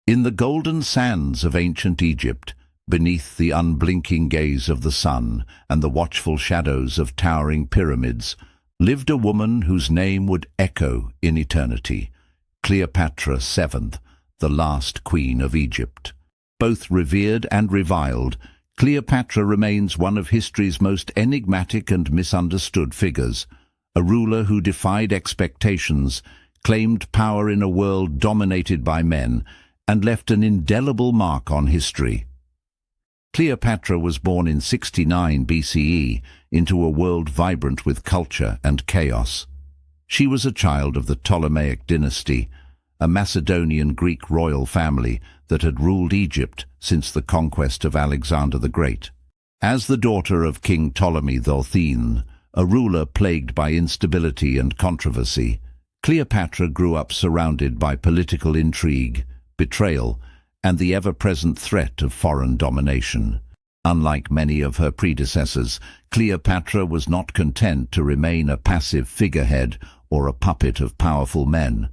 In the golden sands of ancient Egypt, beneath the unblinking gaze of the sun and the watchful shadows of towering pyramids, lived a woman whose name would echo in eternity, Cleopatra VII, the last queen of Egypt. Both revered and reviled, Cleopatra remains one of history's most enigmatic and misunderstood figures, a ruler who defied expectations, claimed power in a world dominated by men, and left an indelible mark on history. Cleopatra was born in 69 BCE into a world vibrant with culture and chaos. She was a child of the Ptolemaic dynasty, a Macedonian Greek royal family that had ruled Egypt since the conquest of Alexander the Great. As the daughter of King Ptolemy XIII, a ruler plagued by instability and controversy, Cleopatra grew up surrounded by political intrigue, betrayal, and the ever-present threat of foreign domination. Unlike many of her predecessors, Cleopatra was not content to remain a passive figurehead or a puppet of powerful men.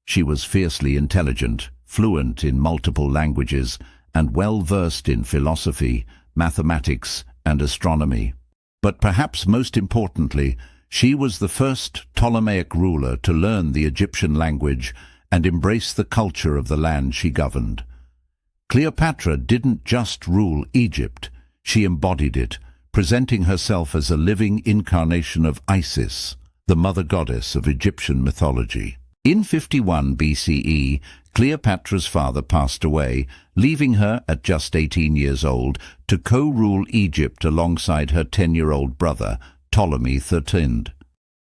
She was fiercely intelligent, fluent in multiple languages, and well-versed in philosophy, mathematics, and astronomy. But perhaps most importantly, she was the first Ptolemaic ruler to learn the Egyptian language and embrace the culture of the land she governed. Cleopatra didn't just rule Egypt, she embodied it, presenting herself as a living incarnation of Isis, the mother goddess of Egyptian mythology. In 51 BCE, Cleopatra's father passed away, leaving her, at just 18 years old, to co-rule Egypt alongside her 10-year-old brother, Ptolemy XIII.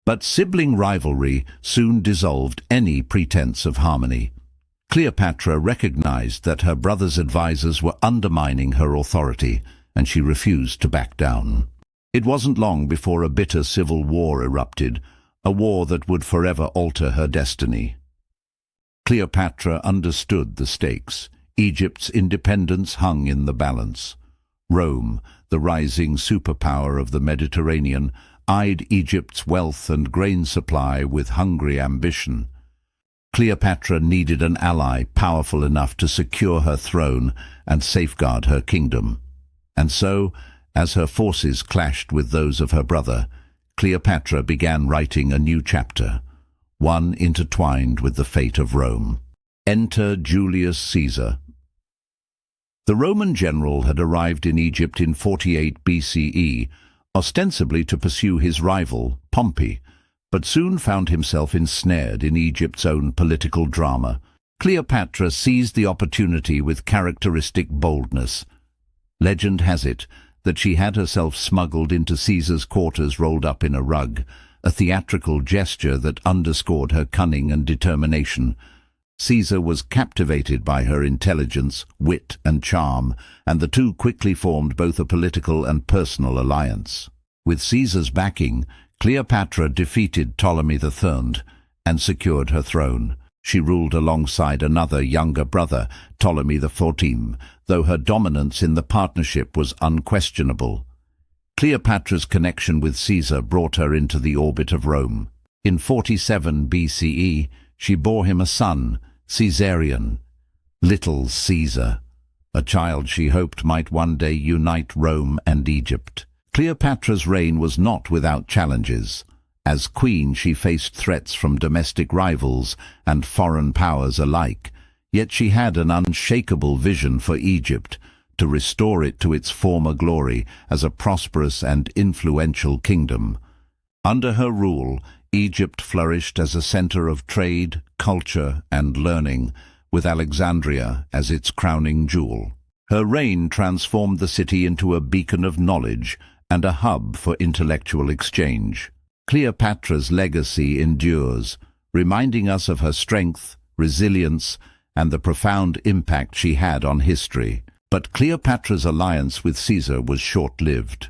But sibling rivalry soon dissolved any pretense of harmony. Cleopatra recognized that her brother's advisors were undermining her authority, and she refused to back down. It wasn't long before a bitter civil war erupted, a war that would forever alter her destiny. Cleopatra understood the stakes. Egypt's independence hung in the balance. Rome, the rising superpower of the Mediterranean, eyed Egypt's wealth and grain supply with hungry ambition. Cleopatra needed an ally powerful enough to secure her throne and safeguard her kingdom. And so, as her forces clashed with those of her brother, Cleopatra began writing a new chapter, one intertwined with the fate of Rome. Enter Julius Caesar. The Roman general had arrived in Egypt in 48 BCE, ostensibly to pursue his rival, Pompey, but soon found himself ensnared in Egypt's own political drama. Cleopatra seized the opportunity with characteristic boldness. Legend has it that she had herself smuggled into Caesar's quarters rolled up in a rug, a theatrical gesture that underscored her cunning and determination. Caesar was captivated by her intelligence, wit, and charm, and the two quickly formed both a political and personal alliance. With Caesar's backing, Cleopatra defeated Ptolemy III and secured her throne. She ruled alongside another younger brother, Ptolemy XIV, though her dominance in the partnership was unquestionable. Cleopatra's connection with Caesar brought her into the orbit of Rome. In 47 BCE, she bore him a son, Caesarion, Little Caesar, a child she hoped might one day unite Rome and Egypt. Cleopatra's reign was not without challenges. As queen, she faced threats from domestic rivals and foreign powers alike, yet she had an unshakable vision for Egypt, to restore it to its former glory as a prosperous and influential kingdom. Under her rule, Egypt flourished as a center of trade, culture, and learning, with Alexandria as its crowning jewel. Her reign transformed the city into a beacon of knowledge and a hub for intellectual exchange. Cleopatra's legacy endures, reminding us of her strength, resilience, and the profound impact she had on history. But Cleopatra's alliance with Caesar was short-lived.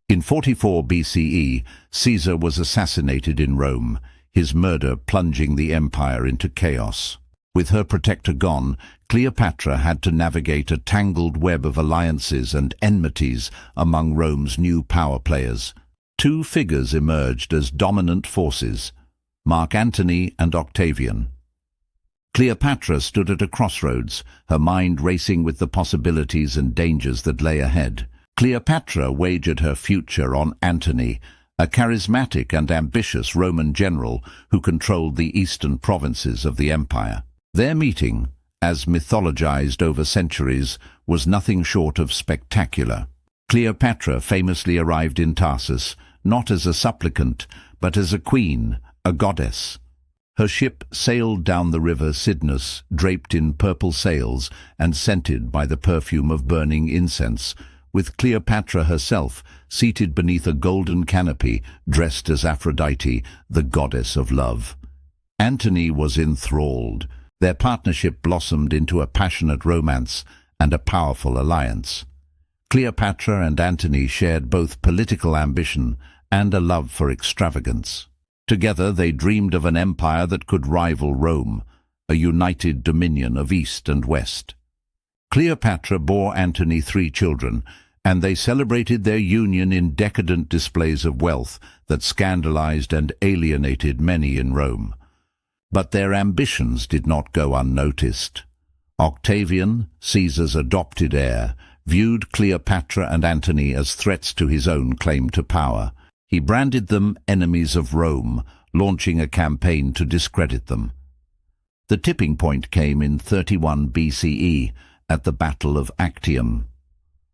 In 44 BCE, Caesar was assassinated in Rome, his murder plunging the empire into chaos. With her protector gone, Cleopatra had to navigate a tangled web of alliances and enmities among Rome's new power players. Two figures emerged as dominant forces, Mark Antony and Octavian. Cleopatra stood at a crossroads, her mind racing with the possibilities and dangers that lay ahead. Cleopatra wagered her future on Antony, a charismatic and ambitious Roman general who controlled the eastern provinces of the empire. Their meeting, as mythologized over centuries, was nothing short of spectacular. Cleopatra famously arrived in Tarsus, not as a supplicant, but as a queen, a goddess. Her ship sailed down the river Cydnus, draped in purple sails and scented by the perfume of burning incense, with Cleopatra herself seated beneath a golden canopy, dressed as Aphrodite, the goddess of love. Antony was enthralled. Their partnership blossomed into a passionate romance and a powerful alliance. Cleopatra and Antony shared both political ambition and a love for extravagance. Together they dreamed of an empire that could rival Rome, a united dominion of East and West. Cleopatra bore Antony 3 children, and they celebrated their union in decadent displays of wealth that scandalized and alienated many in Rome. But their ambitions did not go unnoticed. Octavian, Caesar's adopted heir, viewed Cleopatra and Antony as threats to his own claim to power. He branded them enemies of Rome, launching a campaign to discredit them. The tipping point came in 31 BCE at the Battle of Actium.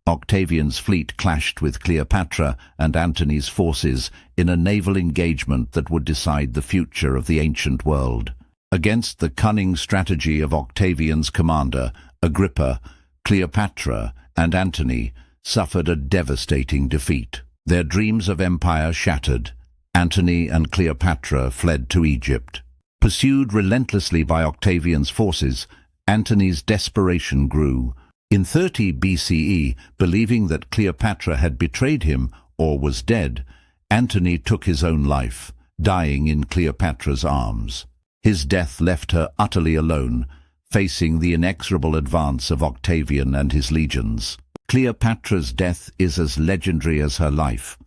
Octavian's fleet clashed with Cleopatra and Antony's forces in a naval engagement that would decide the future of the ancient world. Against the cunning strategy of Octavian's commander, Agrippa, Cleopatra and Antony suffered a devastating defeat. Their dreams of empire shattered. Antony and Cleopatra fled to Egypt. Pursued relentlessly by Octavian's forces, Antony's desperation grew. In 30 BCE, believing that Cleopatra had betrayed him or was dead, Antony took his own life, dying in Cleopatra's arms. His death left her utterly alone, facing the inexorable advance of Octavian and his legions. Cleopatra's death is as legendary as her life.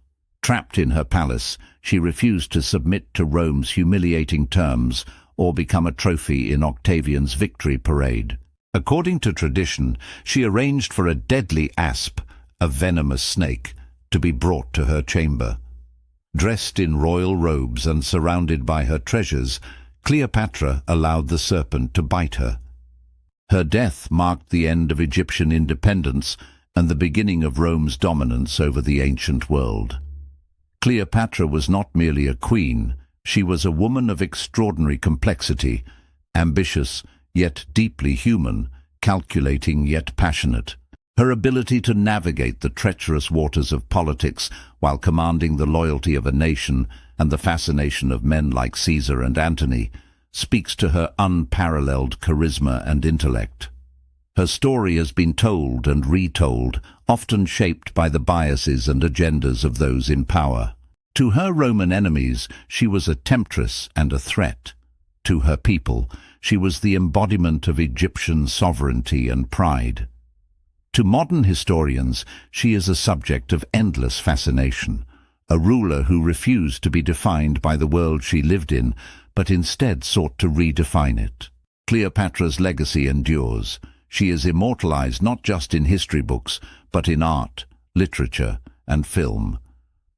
Trapped in her palace, she refused to submit to Rome's humiliating terms or become a trophy in Octavian's victory parade. According to tradition, she arranged for a deadly asp, a venomous snake, to be brought to her chamber. Dressed in royal robes and surrounded by her treasures, Cleopatra allowed the serpent to bite her. Her death marked the end of Egyptian independence and the beginning of Rome's dominance over the ancient world. Cleopatra was not merely a queen, she was a woman of extraordinary complexity, ambitious yet deeply human, calculating yet passionate. Her ability to navigate the treacherous waters of politics while commanding the loyalty of a nation and the fascination of men like Caesar and Antony speaks to her unparalleled charisma and intellect. Her story has been told and retold, often shaped by the biases and agendas of those in power. To her Roman enemies, she was a temptress and a threat. To her people, she was the embodiment of Egyptian sovereignty and pride. To modern historians, she is a subject of endless fascination, a ruler who refused to be defined by the world she lived in, but instead sought to redefine it. Cleopatra's legacy endures. She is immortalized not just in history books, but in art, literature, and film.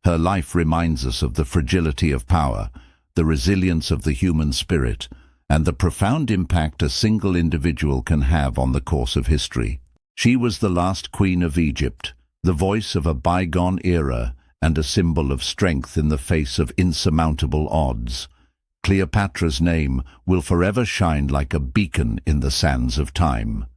Her life reminds us of the fragility of power, the resilience of the human spirit, and the profound impact a single individual can have on the course of history. She was the last queen of Egypt, the voice of a bygone era and a symbol of strength in the face of insurmountable odds. Cleopatra's name will forever shine like a beacon in the sands of time.